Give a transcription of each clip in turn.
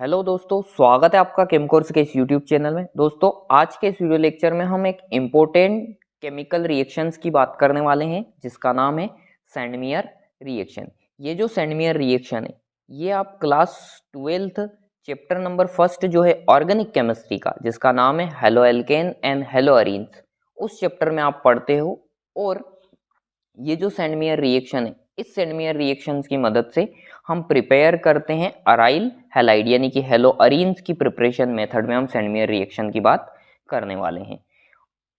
Hello दोस्तों, स्वागत है आपका केम कोर्स के इस यूट्यूब चैनल में। दोस्तों, आज के इस वीडियो लेक्चर में हम एक इम्पोर्टेंट केमिकल रिएक्शंस की बात करने वाले हैं जिसका नाम है सैंडमियर रिएक्शन। ये जो सैंडमियर रिएक्शन है ये आप class 12th chapter number first जो है ऑर्गेनिक केमिस्ट्री का, जिसका नाम है halo alkane and hello arenes, उस चैप्टर में आप पढ़ते हो। और ये जो सैंडमियर रिएक्शन है, इस सैंडमियर रिएक्शंस की मदद से हम प्रिपेयर करते हैं अराइल हैलाइड यानी कि हेलो अरीन्स की प्रिपरेशन मेथड में हम सैंडमियर रिएक्शन की बात करने वाले हैं।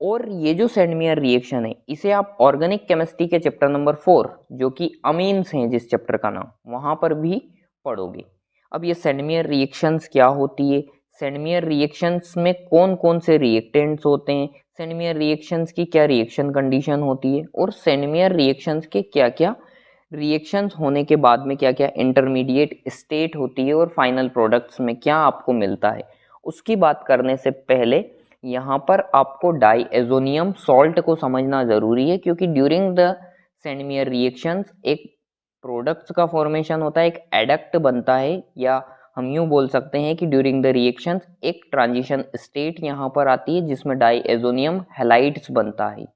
और ये जो सैंडमियर रिएक्शन है इसे आप ऑर्गेनिक केमिस्ट्री के चैप्टर नंबर 4 जो कि अमीन्स हैं जिस चैप्टर का नाम, वहां पर भी पढ़ोगे। अब ये सैंडमियर रिएक्शंस क्या होती है, सैंडमियर रिएक्शंस में कौन कौन से रिएक्टेंट्स होते हैं, सैंडमियर रिएक्शंस की क्या रिएक्शन कंडीशन होती है, और सैंडमियर रिएक्शंस के क्या क्या रिएक्शंस होने के बाद में क्या क्या इंटरमीडिएट स्टेट होती है और फाइनल प्रोडक्ट्स में क्या आपको मिलता है, उसकी बात करने से पहले यहाँ पर आपको डाईएजोनियम सॉल्ट को समझना जरूरी है, क्योंकि ड्यूरिंग द सैंडमियर रिएक्शंस एक प्रोडक्ट्स का फॉर्मेशन होता है, एक एडक्ट बनता है, या हम यूं बोल सकते हैं कि ड्यूरिंग द रिएक्शंस एक ट्रांजिशन स्टेट यहाँ पर आती है जिसमें डाईएजोनियम हैलाइड्स बनता है।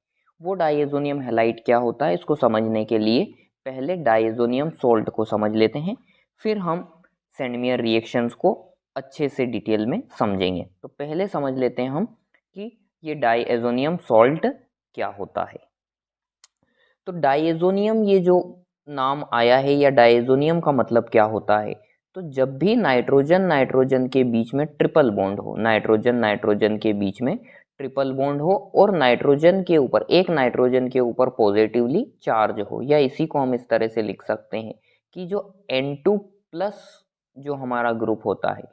वो डाईएजोनियम हैलाइड क्या होता है, इसको समझने के लिए पहले डाईएजोनियम सॉल्ट को समझ लेते हैं, फिर हम सैंडमियर रिएक्शंस को अच्छे से डिटेल में समझेंगे। तो पहले समझ लेते हैं हम कि ये डाईएजोनियम सॉल्ट क्या होता है। तो डाईएजोनियम ये जो नाम आया है या डाईएजोनियम का मतलब क्या होता है, तो जब भी नाइट्रोजन नाइट्रोजन के बीच में ट्रिपल बॉन्ड हो, नाइट्रोजन नाइट्रोजन के बीच में ट्रिपल बॉन्ड हो और नाइट्रोजन के ऊपर एक नाइट्रोजन के ऊपर पॉजिटिवली चार्ज हो, या इसी को हम इस तरह से लिख सकते हैं कि जो N2 प्लस जो हमारा ग्रुप होता है,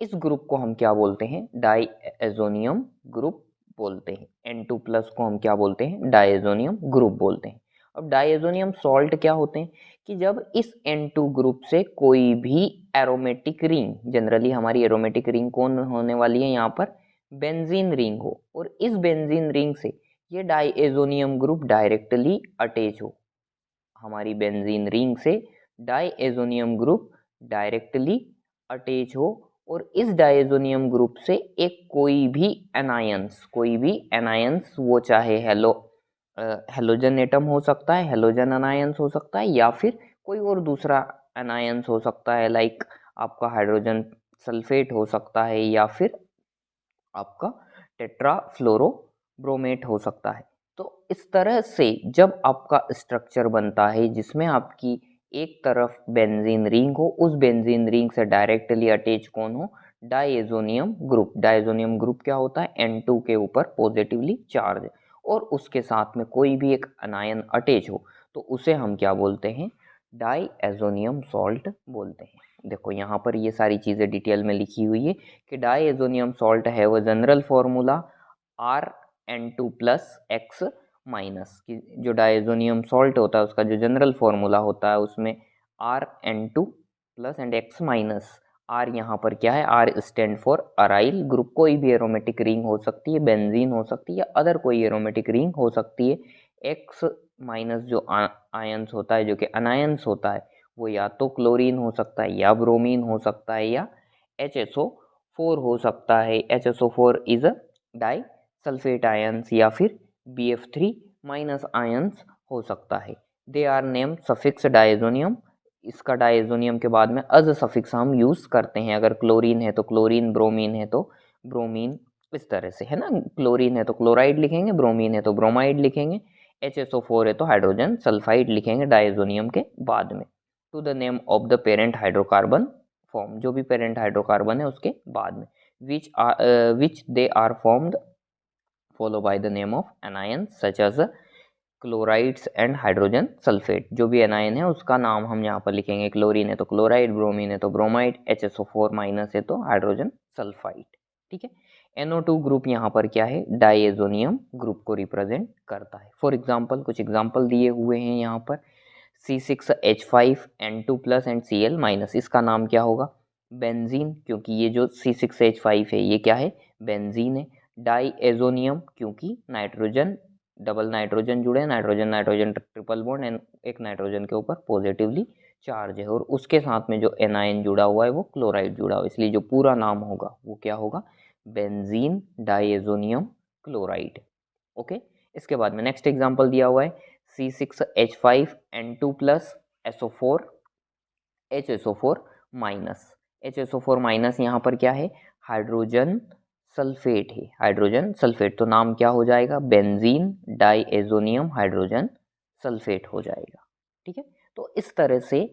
इस ग्रुप को हम क्या बोलते हैं, डाईएजोनियम ग्रुप बोलते हैं। N2 प्लस को हम क्या बोलते हैं, डाईएजोनियम ग्रुप बोलते हैं। अब डाईएजोनियम सॉल्ट क्या होते हैं कि जब इस N2 ग्रुप से कोई भी एरोमेटिक रिंग, जनरली हमारी एरोमेटिक रिंग कौन होने वाली है यहाँ पर, बेंजीन रिंग हो, और इस बेंजीन रिंग से ये डाईएजोनियम ग्रुप डायरेक्टली अटैच हो, हमारी बेंजीन रिंग से डाईएजोनियम ग्रुप डायरेक्टली अटैच हो, और इस डाईएजोनियम ग्रुप से एक कोई भी एनायंस वो चाहे हेलोजन एटम हो सकता है, हेलोजन अनायंस हो सकता है, या फिर कोई और दूसरा अनायंस हो सकता है, लाइक आपका हाइड्रोजन सल्फेट हो सकता है, या फिर आपका टेट्राफ्लोरोब्रोमेट हो सकता है। तो इस तरह से जब आपका स्ट्रक्चर बनता है जिसमें आपकी एक तरफ बेंजीन रिंग हो, उस बेंजीन रिंग से डायरेक्टली अटैच कौन हो, डाईएजोनियम ग्रुप। डाईएजोनियम ग्रुप क्या होता है, N2 के ऊपर पॉजिटिवली चार्ज, और उसके साथ में कोई भी एक अनायन अटैच हो, तो उसे हम क्या बोलते हैं, डाईएजोनियम सॉल्ट बोलते हैं। देखो यहाँ पर ये सारी चीज़ें डिटेल में लिखी हुई है कि डाईएजोनियम सॉल्ट है वो general formula RN2 plus x minus, की जो डाईएजोनियम सॉल्ट होता है उसका जो जनरल फॉर्मूला होता है उसमें RN2 plus and X minus, R यहाँ पर क्या है, R stand for aryl group, कोई भी एरोमेटिक रिंग हो सकती है, बेंजीन हो सकती है, या अदर कोई एरोमेटिक रिंग हो सकती है। एक्स माइनस जो आयंस होता है, जो कि अनायंस होता है, वो या तो क्लोरीन हो सकता है, या ब्रोमीन हो सकता है, या HSO4 हो सकता है। HSO4 is a di sulphate ions, या फिर BF3 माइनस आयंस हो सकता है। They are name suffix diazonium, इसका डाईएजोनियम के बाद में अज सफिक्स हम यूज करते हैं। अगर क्लोरीन है तो क्लोरीन, ब्रोमीन है तो ब्रोमीन, इस तरह से है ना। क्लोरीन है तो क्लोराइड लिखेंगे, ब्रोमीन है तो ब्रोमाइड लिखेंगे, HSO4 है तो हाइड्रोजन सल्फाइड लिखेंगे डाईएजोनियम के बाद में, to the name of the parent hydrocarbon form, जो भी पेरेंट हाइड्रोकार्बन है उसके बाद में, which they are formed follow by the name of anions such as chlorides and hydrogen sulphate. जो भी एनायन है उसका नाम हम यहाँ पर लिखेंगे, क्लोरीन है तो क्लोराइड, ब्रोमीन है तो ब्रोमाइड, HSO4 माइनस है तो हाइड्रोजन सल्फाइड। ठीक है। NO2 ग्रुप यहाँ पर क्या है, डाईएजोनियम ग्रुप को रिप्रेजेंट करता है। फॉर एग्जाम्पल कुछ एग्जाम्पल दिए हुए हैं यहाँ पर, C6H5N2 plus and Cl minus, इसका नाम क्या होगा, बेंजीन, क्योंकि ये जो C6H5 है ये क्या है, बेंजीन है। डाईएजोनियम क्योंकि नाइट्रोजन, डबल नाइट्रोजन जुड़े, nitrogen nitrogen triple bond, and एक नाइट्रोजन के ऊपर पॉजिटिवली चार्ज है और उसके साथ में जो एनायन जुड़ा हुआ है वो क्लोराइड जुड़ा हुआ है, इसलिए जो पूरा नाम होगा वो क्या होगा, बेंजीन डाइएजोनियम क्लोराइड। ओके, इसके बाद में नेक्स्ट एग्जांपल दिया हुआ है C6H5N2 plus SO4 HSO4 minus. HSO4 minus यहाँ पर क्या है, हाइड्रोजन सल्फेट है, हाइड्रोजन सल्फेट, तो नाम क्या हो जाएगा, बेंजीन डाइएजोनियम हाइड्रोजन सल्फेट हो जाएगा। ठीक है, तो इस तरह से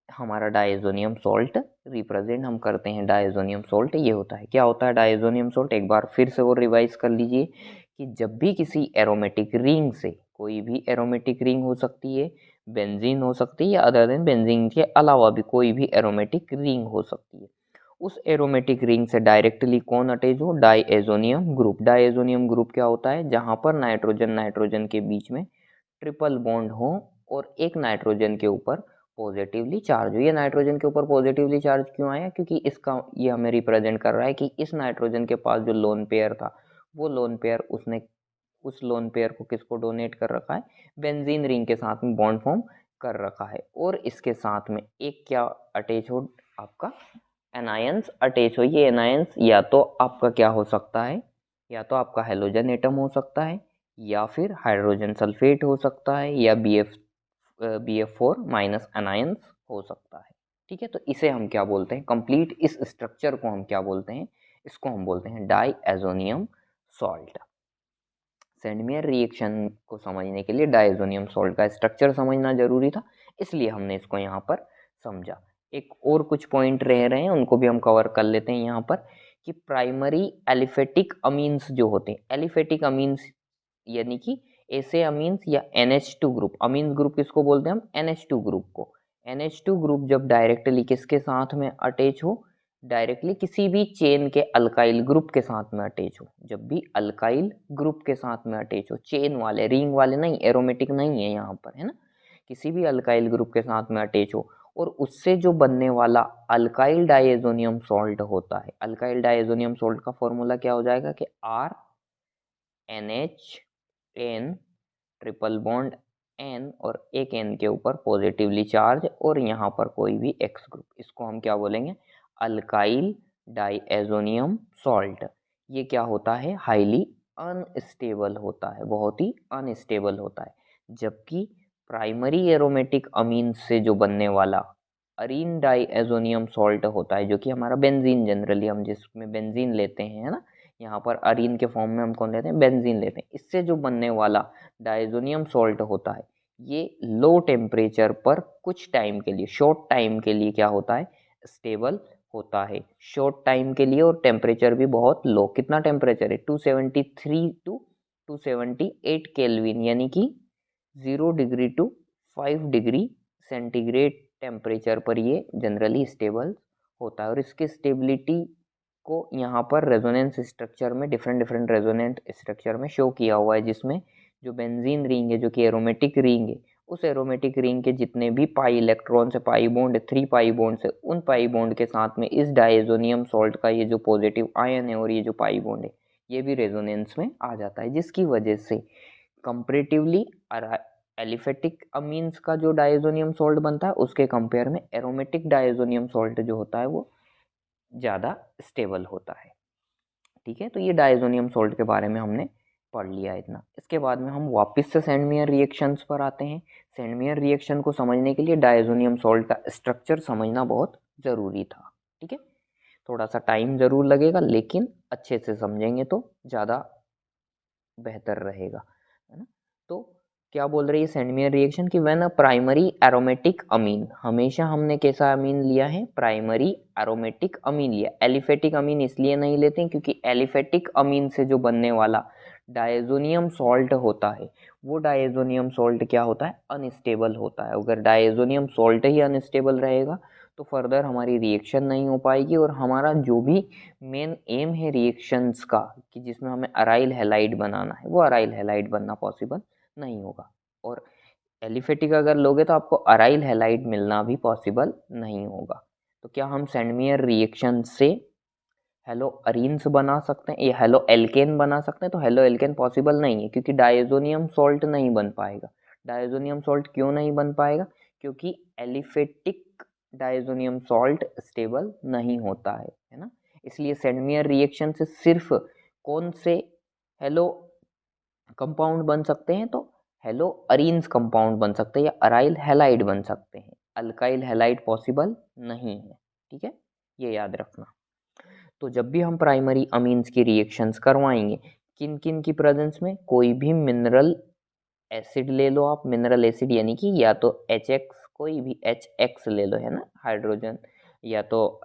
हमारा डाइएजोनियम सॉल्ट रिप्रेजेंट हम करते हैं। डाइएजोनियम सॉल्ट ये होता है, क्या होता है डाइएजोनियम सॉल्ट, एक बार फिर से वो रिवाइज कर लीजिए कि जब भी किसी एरोमेटिक रिंग से, कोई भी एरोमेटिक रिंग हो सकती है, बेंजीन हो सकती है या अदर देन बेंजीन के अलावा भी कोई भी एरोमेटिक रिंग हो सकती है, उस एरोमेटिक रिंग से डायरेक्टली कौन अटैच हो, डाइएजोनियम ग्रुप। डाइएजोनियम ग्रुप क्या होता है, जहां पर नाइट्रोजन नाइट्रोजन के बीच में ट्रिपल बॉन्ड हो और एक नाइट्रोजन के ऊपर पॉजिटिवली चार्ज हो। ये नाइट्रोजन के ऊपर पॉजिटिवली चार्ज क्यों आया, क्योंकि इसका ये हमें रिप्रेजेंट कर रहा है कि इस नाइट्रोजन के पास जो लोन पेयर था, वो लोन पेयर उसने उस लोन पेयर को किसको डोनेट कर रखा है, बेंजीन रिंग के साथ में बॉन्ड फॉर्म कर रखा है, और इसके साथ में एक क्या अटैच हो, आपका एनायंस अटैच हो। ये एनायंस या तो आपका क्या हो सकता है, या तो आपका हेलोजन एटम हो सकता है, या फिर हाइड्रोजन सल्फेट हो सकता है, या BF4 माइनस एनायंस हो सकता है। ठीक है, तो इसे हम क्या बोलते हैं, कंप्लीट इस स्ट्रक्चर को हम क्या बोलते हैं, इसको हम बोलते हैं डाइएजोनियम सॉल्ट। सेंडमेयर रिएक्शन को समझने के लिए डाइएजोनियम सॉल्ट का स्ट्रक्चर समझना जरूरी था, इसलिए हमने इसको यहाँ पर समझा। एक और कुछ पॉइंट रह रहे हैं, उनको भी हम कवर कर लेते हैं यहाँ पर, कि प्राइमरी एलिफेटिक अमीन्स जो होते हैं, एलिफेटिक अमीन्स यानी कि ऐसे अमीन्स या NH2 ग्रुप, अमीन्स ग्रुप किसको बोलते हैं हम, NH2 ग्रुप को। NH2 ग्रुप जब डायरेक्टली किसके साथ में अटैच हो, डायरेक्टली किसी भी चेन के अल्काइल ग्रुप के साथ में अटैच हो, जब भी अल्काइल ग्रुप के साथ में अटैच हो, चेन वाले रिंग वाले नहीं, एरोमेटिक नहीं है यहाँ पर, है ना, किसी भी अल्काइल ग्रुप के साथ में अटैच हो और उससे जो बनने वाला अल्काइल डाइएजोनियम सॉल्ट होता है, अल्काइल डाइएजोनियम सॉल्ट का फॉर्मूला क्या हो जाएगा कि RNH10 ट्रिपल बॉन्ड N और एक N के ऊपर पॉजिटिवली चार्ज और यहाँ पर कोई भी X ग्रुप, इसको हम क्या बोलेंगे, अल्काइल डाइएजोनियम सॉल्ट। ये क्या होता है, हाईली अनस्टेबल होता है, बहुत ही अनस्टेबल होता है, जबकि प्राइमरी एरोमेटिक अमीन से जो बनने वाला अरीन डाइएजोनियम सॉल्ट होता है, जो कि हमारा बेंजीन, जनरली हम जिसमें बेंजीन लेते हैं, है ना, यहाँ पर अरीन के फॉर्म में हम कौन लेते हैं, बेंजीन लेते हैं, इससे जो बनने वाला डाइएजोनियम सॉल्ट होता है, ये लो टेम्परेचर पर कुछ टाइम के लिए, शॉर्ट टाइम के लिए क्या होता है, स्टेबल होता है, शॉर्ट टाइम के लिए, और टेम्परेचर भी बहुत लो, कितना टेम्परेचर है, 273 टू 278 केल्विन, यानी कि 0 degree to 5 degree centigrade temperature पर ये जनरली स्टेबल होता है। और इसकी स्टेबिलिटी को यहाँ पर रेजोनेंस स्ट्रक्चर में, डिफरेंट डिफरेंट रेजोनेंट स्ट्रक्चर में शो किया हुआ है, जिसमें जो बेंजीन रिंग है, जो कि एरोमेटिक रिंग है, उस एरोमेटिक रिंग के जितने भी पाई इलेक्ट्रॉन से, पाई बॉन्ड 3 पाई बॉन्ड से, उन पाई बॉन्ड के साथ में इस डाइएजोनियम सॉल्ट का ये जो पॉजिटिव आयन है और ये जो पाई बॉन्ड है, ये भी रेजोनेंस में आ जाता है, जिसकी वजह से कंपैरेटिवली एलिफेटिक अमीन्स का जो डाइएजोनियम सॉल्ट बनता है, उसके कंपेयर में एरोमेटिक डाइएजोनियम सॉल्ट जो होता है वो ज़्यादा स्टेबल होता है। ठीक है, तो ये डाइएजोनियम सॉल्ट के बारे में हमने पढ़ लिया इतना। इसके बाद में हम वापस से सेंडमेयर रिएक्शंस पर आते हैं। सेंडमेयर रिएक्शन को समझने के लिए डाइएजोनियम सॉल्ट का स्ट्रक्चर समझना बहुत ज़रूरी था। ठीक है, थोड़ा सा टाइम ज़रूर लगेगा, लेकिन अच्छे से समझेंगे तो ज़्यादा बेहतर रहेगा, है ना। तो क्या बोल रही है सेंडमेयर रिएक्शन की, व्हेन अ प्राइमरी एरोमेटिक अमीन, हमेशा हमने कैसा अमीन लिया है, प्राइमरी एरोमेटिक अमीन लिया, एलिफेटिक अमीन इसलिए नहीं लेते हैं क्योंकि एलिफेटिक अमीन से जो बनने वाला डाइएजोनियम सॉल्ट होता है, वो डाइएजोनियम सॉल्ट क्या होता है, अनस्टेबल होता है। अगर डाइएजोनियम सॉल्ट ही अनस्टेबल रहेगा तो फर्दर हमारी रिएक्शन नहीं हो पाएगी, और हमारा जो भी मेन एम है रिएक्शंस का, कि जिसमें हमें अराइल हैलाइड बनाना है, वो अराइल हैलाइड बनना पॉसिबल नहीं होगा। और एलिफेटिक अगर लोगे तो आपको अराइल हैलाइड मिलना भी पॉसिबल नहीं होगा। तो क्या हम सेंडमेयर रिएक्शन से हेलो अरीन्स बना सकते हैं या हेलो एल्केन बना सकते हैं? तो हेलो एल्केन पॉसिबल नहीं है, क्योंकि डाइएजोनियम सॉल्ट नहीं बन पाएगा। डाइएजोनियम सॉल्ट क्यों नहीं बन पाएगा? क्योंकि एलिफेटिक डायजोनियम सॉल्ट स्टेबल नहीं होता है ना। इसलिए सेंडमेयर रिएक्शन से सिर्फ कौन से हेलो कंपाउंड बन सकते हैं, तो हेलो अरीन्स कंपाउंड बन सकते हैं या अराइल हैलाइड बन सकते हैं, अल्काइल हैलाइड पॉसिबल नहीं है। ठीक है, ये याद रखना। तो जब भी हम प्राइमरी अमीन्स की रिएक्शंस करवाएंगे, किन किन की प्रेजेंस में, कोई भी मिनरल एसिड ले लो आप, मिनरल एसिड यानी कि या तो HX, कोई भी HX ले लो है ना, हाइड्रोजन, या तो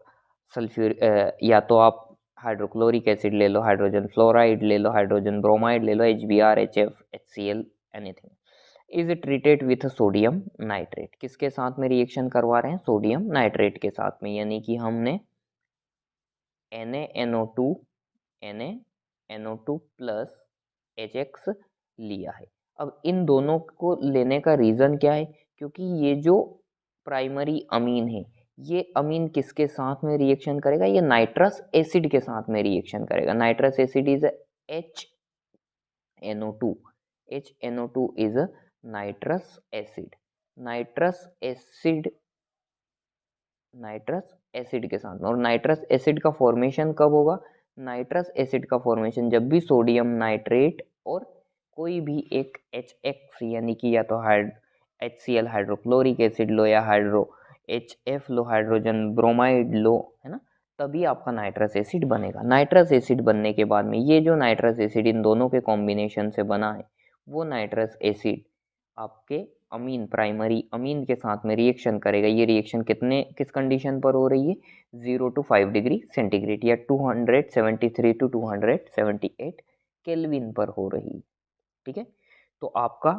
सल्फ्यूर, या तो आप हाइड्रोक्लोरिक एसिड ले लो, हाइड्रोजन फ्लोराइड ले लो, हाइड्रोजन ब्रोमाइड ले लो, HBr, HF, HCl, anything, is treated with sodium nitrate. किसके साथ में रिएक्शन करवा रहे हैं, सोडियम नाइट्रेट के साथ में, यानी कि हमने NaNO2 NaNO2 प्लस HX लिया है। अब इन दोनों को लेने का रीज़न क्या है, क्योंकि ये जो प्राइमरी अमीन है, ये अमीन किसके साथ में रिएक्शन करेगा, ये नाइट्रस एसिड के साथ में रिएक्शन करेगा। Nitrous acid is HNO2, HNO2 is nitrous acid, nitrous acid के साथ में। और नाइट्रस एसिड का फॉर्मेशन कब होगा, नाइट्रस एसिड का फॉर्मेशन जब भी सोडियम नाइट्रेट और कोई भी एक HX यानी कि या तो HCl हाइड्रोक्लोरिक एसिड लो या HF लो, हाइड्रोजन ब्रोमाइड लो, है ना, तभी आपका नाइट्रस एसिड बनेगा। नाइट्रस एसिड बनने के बाद में ये जो नाइट्रस एसिड इन दोनों के कॉम्बिनेशन से बना है, वो नाइट्रस एसिड आपके अमीन, प्राइमरी अमीन के साथ में रिएक्शन करेगा। ये रिएक्शन किस कंडीशन पर हो रही है, 0 to 5 डिग्री सेंटीग्रेड या 273 to 278 केल्विन पर हो रही है। ठीक है, तो आपका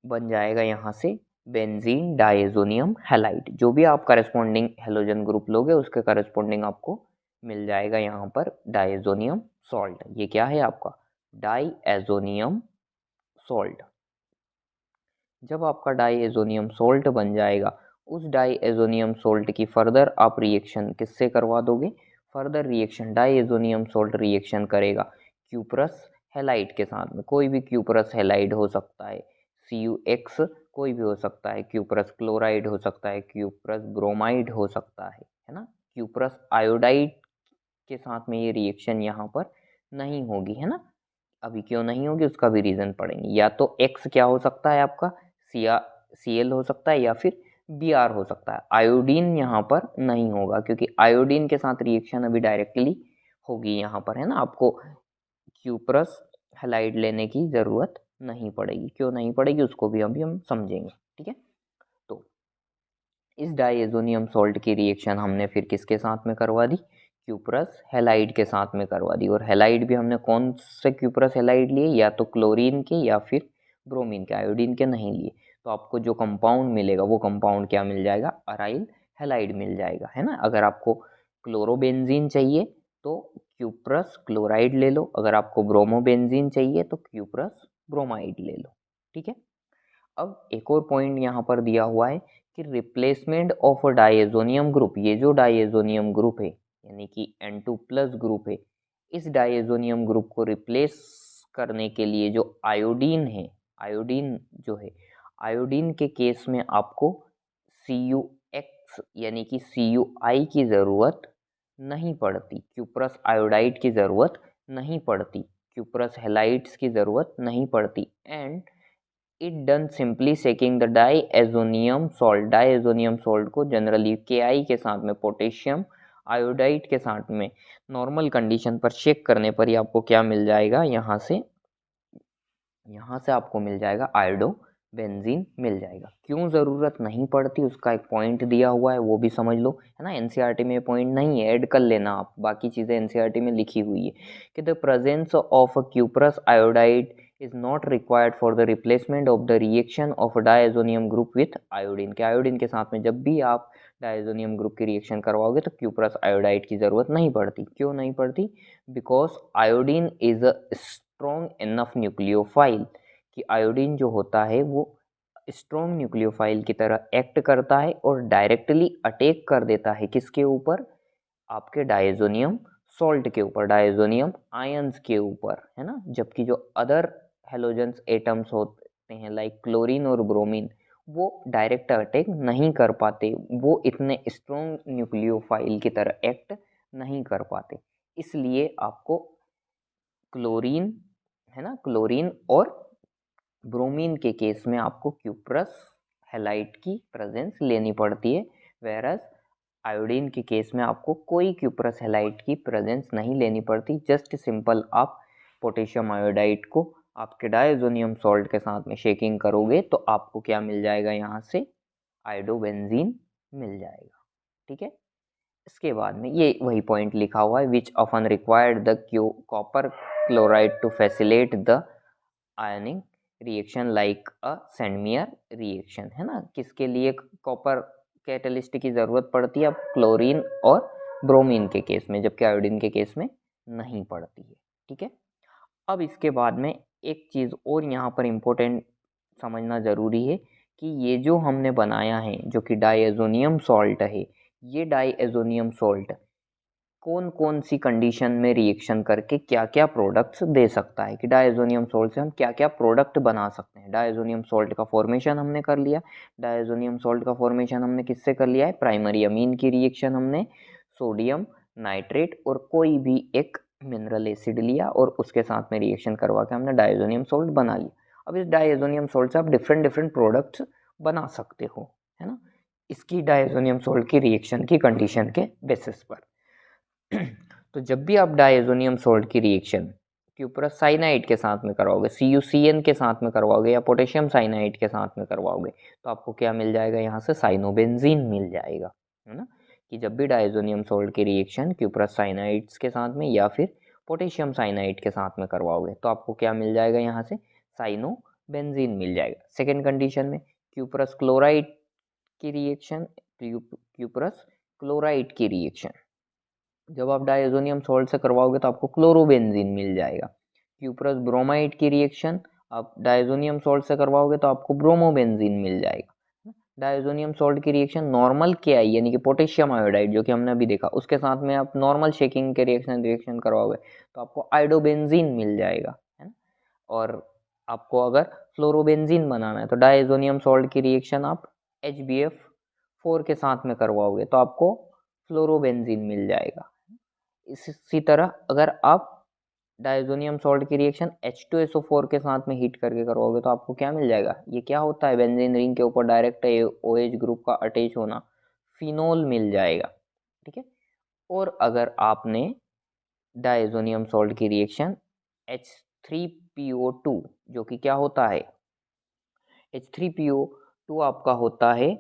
बन जाएगा यहाँ से बेंजीन डायजोनियम हैलाइड। जो भी आप करस्पॉन्डिंग हेलोजन ग्रुप लोगे उसके करस्पॉन्डिंग आपको मिल जाएगा यहाँ पर डायजोनियम सॉल्ट। ये क्या है आपका डायजोनियम सॉल्ट। जब आपका डाइएजोनियम सॉल्ट बन जाएगा, उस डाइएजोनियम सॉल्ट की फर्दर आप रिएक्शन किससे करवा दोगे, further reaction diazonium salt reaction करेगा क्यूप्रस हैलाइड के साथ में। कोई भी क्यूप्रस हैलाइड हो सकता है, CuX कोई भी हो सकता है, क्यूप्रस क्लोराइड हो सकता है, क्यूप्रस ब्रोमाइड हो सकता है ना। क्यूप्रस आयोडाइड के साथ में ये रिएक्शन यहाँ पर नहीं होगी, है ना। अभी क्यों नहीं होगी उसका भी रीजन पढ़ेंगे। या तो X क्या हो सकता है आपका, Cl हो सकता है या फिर Br हो सकता है। आयोडीन यहाँ पर नहीं होगा क्योंकि आयोडीन के साथ रिएक्शन अभी डायरेक्टली होगी यहाँ पर, है ना। आपको क्यूप्रस हैलाइड लेने की जरूरत नहीं पड़ेगी। क्यों नहीं पड़ेगी उसको भी अभी हम समझेंगे। ठीक है, तो इस डाइएजोनियम सॉल्ट की रिएक्शन हमने फिर किसके साथ में करवा दी, क्यूप्रस हैलाइड के साथ में करवा दी। और हैलाइड भी हमने कौन से क्यूप्रस हैलाइड लिए, या तो क्लोरीन के या फिर ब्रोमीन के, आयोडीन के नहीं लिए। तो आपको जो कंपाउंड मिलेगा वो कंपाउंड क्या मिल जाएगा, अराइल हैलाइड मिल जाएगा, है ना। अगर आपको क्लोरोबेंजीन चाहिए तो क्यूप्रस क्लोराइड ले लो, अगर आपको ब्रोमोबेंजीन चाहिए तो क्यूप्रस ब्रोमाइड ले लो। ठीक है, अब एक और पॉइंट यहाँ पर दिया हुआ है कि replacement of a diazonium group. ये जो डाइएजोनियम ग्रुप है यानी कि N2 प्लस ग्रुप है, इस डाइएजोनियम ग्रुप को रिप्लेस करने के लिए जो आयोडीन है, आयोडीन जो है, आयोडीन के केस में आपको CuX यानी कि CuI की ज़रूरत नहीं पड़ती, क्यूप्रस आयोडाइड की ज़रूरत नहीं पड़ती, क्यूप्रस हैलाइड्स की ज़रूरत नहीं पड़ती। And it done simply shaking the diazonium salt. Diazonium salt को जनरली Ki के साथ में, पोटेशियम आयोडाइड के साथ में नॉर्मल कंडीशन पर चेक करने पर ही आपको क्या मिल जाएगा, यहाँ से आपको मिल जाएगा आयोडो बेंजीन मिल जाएगा। क्यों ज़रूरत नहीं पड़ती उसका एक पॉइंट दिया हुआ है, वो भी समझ लो, है ना। एनसीईआरटी में पॉइंट नहीं है, ऐड कर लेना आप, बाकी चीज़ें एनसीईआरटी में लिखी हुई है कि the presence of a cuprous iodide is not required for the replacement of the reaction of a diazonium group with iodine। के आयोडीन के साथ में जब भी आप डायजोनियम ग्रुप की रिएक्शन करवाओगे तो क्यूप्रस आयोडाइड की ज़रूरत नहीं पड़ती। क्यों नहीं पड़ती, because iodine is a strong enough nucleophile, कि आयोडीन जो होता है वो स्ट्रॉन्ग न्यूक्लियोफाइल की तरह एक्ट करता है और डायरेक्टली अटैक कर देता है किसके ऊपर, आपके डायजोनियम सॉल्ट के ऊपर, डायजोनियम आयंस के ऊपर, है ना। जबकि जो अदर हेलोजेंस एटम्स होते हैं लाइक क्लोरीन और ब्रोमीन, वो डायरेक्ट अटैक नहीं कर पाते, वो इतने स्ट्रॉन्ग न्यूक्लियोफाइल की तरह एक्ट नहीं कर पाते। इसलिए आपको क्लोरीन, है ना, क्लोरीन और ब्रोमीन के केस में आपको क्यूप्रस हैलाइड की प्रेजेंस लेनी पड़ती है, वेरस आयोडीन के केस में आपको कोई क्यूप्रस हैलाइड की प्रेजेंस नहीं लेनी पड़ती। जस्ट सिंपल आप पोटेशियम आयोडाइड को आपके डायजोनियम सॉल्ट के साथ में शेकिंग करोगे तो आपको क्या मिल जाएगा, यहाँ से आयोडोबेंजीन मिल जाएगा। ठीक है, इसके बाद में ये वही पॉइंट लिखा हुआ है, which often required the copper chloride to facilitate the ionizing reaction like a Sandmeyer reaction, है ना। किसके लिए कॉपर कैटलिस्ट की ज़रूरत पड़ती है, अब क्लोरीन और ब्रोमीन के केस में, जबकि आयोडीन के केस में नहीं पड़ती है। ठीक है, अब इसके बाद में एक चीज़ और यहाँ पर इम्पोर्टेंट समझना ज़रूरी है कि ये जो हमने बनाया है जो कि डायज़ोनियम सॉल्ट है, ये डायज़ोनियम सॉल्ट कौन कौन सी कंडीशन में रिएक्शन करके क्या क्या प्रोडक्ट्स दे सकता है, कि डायज़ोनियम सॉल्ट से हम क्या क्या प्रोडक्ट बना सकते हैं। डायज़ोनियम सॉल्ट का फॉर्मेशन हमने कर लिया, डायज़ोनियम सॉल्ट का फॉर्मेशन हमने किससे कर लिया है, प्राइमरी अमीन की रिएक्शन हमने सोडियम नाइट्रेट और कोई भी एक मिनरल एसिड लिया और उसके साथ में रिएक्शन करवा के हमने डायज़ोनियम सॉल्ट बना लिया। अब इस डायज़ोनियम सॉल्ट से आप डिफरेंट डिफरेंट प्रोडक्ट्स बना सकते हो, है ना, इसकी डायज़ोनियम सॉल्ट की रिएक्शन की कंडीशन के बेसिस पर। तो जब भी आप डायज़ोनियम सॉल्ट की रिएक्शन क्यूप्रस साइनाइड के साथ में करवाओगे, CuCN के साथ में करवाओगे या पोटेशियम साइनाइड के साथ में करवाओगे, तो आपको क्या मिल जाएगा, यहाँ से साइनोबेंजीन मिल जाएगा, है ना। कि जब भी डायज़ोनियम सॉल्ट की रिएक्शन क्यूप्रस साइनाइड्स के साथ में या फिर पोटेशियम साइनाइड के साथ में करवाओगे तो आपको क्या मिल जाएगा, यहाँ से साइनोबेंजीन मिल जाएगा। सेकेंड कंडीशन में क्यूप्रस क्लोराइड की रिएक्शन, क्यूप्रस क्लोराइड की रिएक्शन जब आप डायज़ोनियम सॉल्ट से करवाओगे तो आपको क्लोरोबेंजीन मिल जाएगा। क्यूप्रस ब्रोमाइड की रिएक्शन आप डायज़ोनियम सॉल्ट से करवाओगे तो आपको ब्रोमोबेंजीन मिल जाएगा। डायज़ोनियम सॉल्ट की रिएक्शन नॉर्मल KI यानी कि पोटेशियम आयोडाइड जो कि हमने अभी देखा, उसके साथ में आप नॉर्मल शेकिंग के रिएक्शन करवाओगे तो आपको आयोडोबेंजीन मिल जाएगा, है ना। और आपको अगर फ्लोरोबेंजीन बनाना है तो डायज़ोनियम सॉल्ट की रिएक्शन आप HBF4 के साथ में करवाओगे तो आपको फ्लोरोबेंजीन मिल जाएगा। इसी तरह अगर आप डायज़ोनियम सॉल्ट की रिएक्शन H2SO4 के साथ में हीट करके करवाओगे तो आपको क्या मिल जाएगा, ये क्या होता है, बेंजीन रिंग के ऊपर डायरेक्ट OH ग्रुप का अटैच होना, फिनोल मिल जाएगा। ठीक है, और अगर आपने डायज़ोनियम सॉल्ट की रिएक्शन H3PO2 जो कि क्या होता है, H3PO2 आपका होता है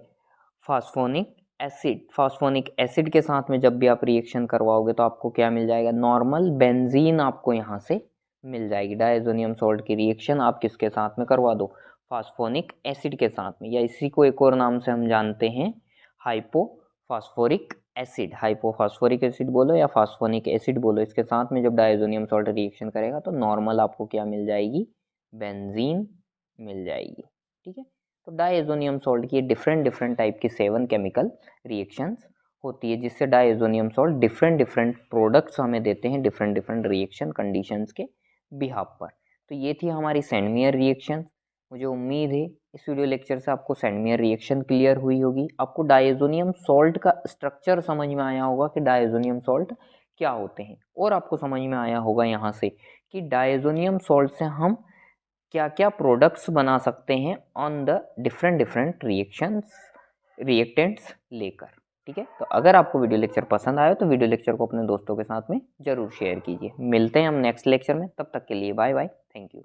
फास्फोनिक एसिड, फास्फोनिक एसिड के साथ में जब भी आप रिएक्शन करवाओगे तो आपको क्या मिल जाएगा, नॉर्मल बेंजीन आपको यहाँ से मिल जाएगी। डायज़ोनियम सॉल्ट की रिएक्शन आप किसके साथ में करवा दो, फास्फोनिक एसिड के साथ में, या इसी को एक और नाम से हम जानते हैं हाइपोफास्फोरिक एसिड। हाइपोफास्फोरिक एसिड बोलो या फास्फोनिक एसिड बोलो, इसके साथ में जब डायज़ोनियम सॉल्ट रिएक्शन करेगा तो नॉर्मल आपको क्या मिल जाएगी, बेंजीन मिल जाएगी। ठीक है, तो डायज़ोनियम सॉल्ट की डिफरेंट डिफरेंट टाइप की 7 केमिकल रिएक्शंस होती है जिससे diazonium salt different different products हमें देते हैं डिफरेंट डिफरेंट रिएक्शन कंडीशंस के बिहाफ पर। तो ये थी हमारी सेंडमियर रिएक्शन। मुझे उम्मीद है इस वीडियो लेक्चर से आपको सेंडमियर रिएक्शन क्लियर हुई होगी, आपको डायज़ोनियम सॉल्ट का स्ट्रक्चर समझ में आया होगा कि डायज़ोनियम सॉल्ट क्या होते हैं, और आपको समझ में आया होगा यहाँ से कि डायज़ोनियम सॉल्ट से हम क्या क्या प्रोडक्ट्स बना सकते हैं on the different different reactants लेकर। ठीक है, तो अगर आपको वीडियो लेक्चर पसंद आया तो वीडियो लेक्चर को अपने दोस्तों के साथ में जरूर शेयर कीजिए। मिलते हैं हम नेक्स्ट लेक्चर में, तब तक के लिए बाय बाय, थैंक यू।